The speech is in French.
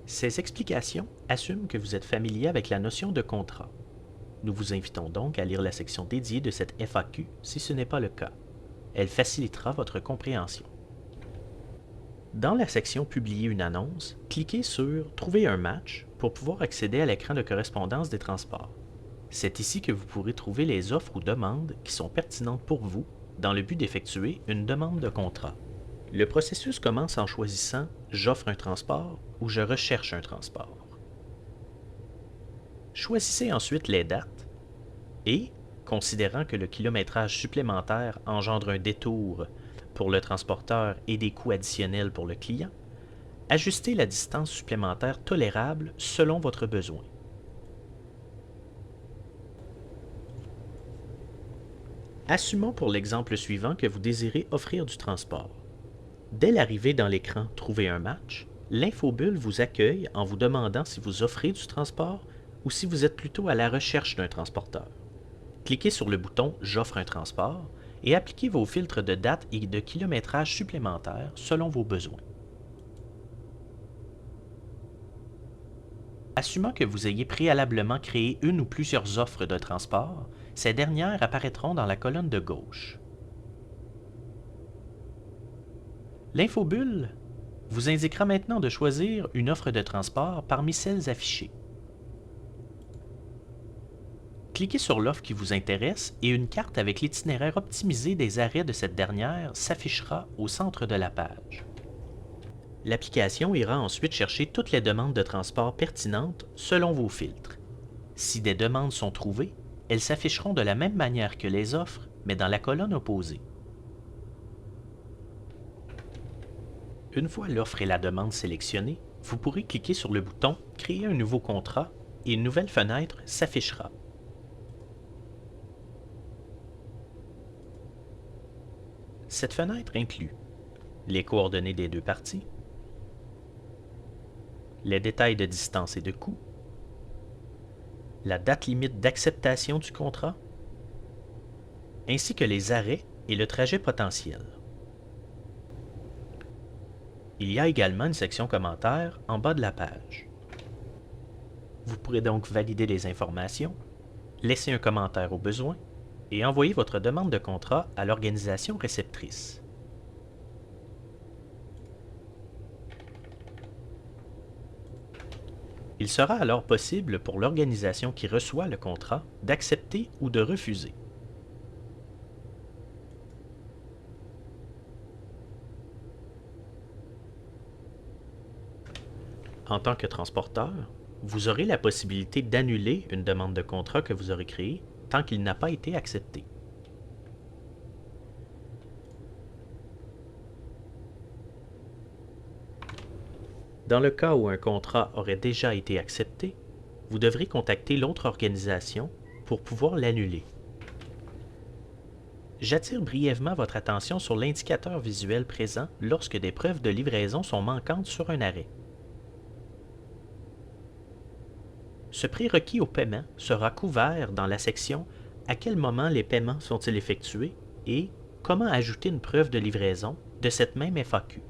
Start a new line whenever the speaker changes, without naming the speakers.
Ces explications assument que vous êtes familier avec la notion de contrat. Nous vous invitons donc à lire la section dédiée de cette FAQ si ce n'est pas le cas. Elle facilitera votre compréhension. Dans la section Publier une annonce, cliquez sur Trouver un match pour pouvoir accéder à l'écran de correspondance des transports. C'est ici que vous pourrez trouver les offres ou demandes qui sont pertinentes pour vous dans le but d'effectuer une demande de contrat. Le processus commence en choisissant « J'offre un transport » ou « Je recherche un transport ». Choisissez ensuite les dates et, considérant que le kilométrage supplémentaire engendre un détour pour le transporteur et des coûts additionnels pour le client, ajustez la distance supplémentaire tolérable selon votre besoin. Assumons pour l'exemple suivant que vous désirez offrir du transport. Dès l'arrivée dans l'écran « Trouver un match », l'infobulle vous accueille en vous demandant si vous offrez du transport ou si vous êtes plutôt à la recherche d'un transporteur. Cliquez sur le bouton « J'offre un transport » et appliquez vos filtres de date et de kilométrage supplémentaires selon vos besoins. Assumant que vous ayez préalablement créé une ou plusieurs offres de transport, ces dernières apparaîtront dans la colonne de gauche. L'infobulle vous indiquera maintenant de choisir une offre de transport parmi celles affichées. Cliquez sur l'offre qui vous intéresse et une carte avec l'itinéraire optimisé des arrêts de cette dernière s'affichera au centre de la page. L'application ira ensuite chercher toutes les demandes de transport pertinentes selon vos filtres. Si des demandes sont trouvées, elles s'afficheront de la même manière que les offres, mais dans la colonne opposée. Une fois l'offre et la demande sélectionnées, vous pourrez cliquer sur le bouton « Créer un nouveau contrat » et une nouvelle fenêtre s'affichera. Cette fenêtre inclut les coordonnées des deux parties, les détails de distance et de coût, la date limite d'acceptation du contrat, ainsi que les arrêts et le trajet potentiel. Il y a également une section commentaires en bas de la page. Vous pourrez donc valider les informations, laisser un commentaire au besoin et envoyer votre demande de contrat à l'organisation réceptrice. Il sera alors possible pour l'organisation qui reçoit le contrat d'accepter ou de refuser. En tant que transporteur, vous aurez la possibilité d'annuler une demande de contrat que vous aurez créée tant qu'il n'a pas été accepté. Dans le cas où un contrat aurait déjà été accepté, vous devrez contacter l'autre organisation pour pouvoir l'annuler. J'attire brièvement votre attention sur l'indicateur visuel présent lorsque des preuves de livraison sont manquantes sur un arrêt. Ce prérequis au paiement sera couvert dans la section « À quel moment les paiements sont-ils effectués » et « Comment ajouter une preuve de livraison » de cette même FAQ.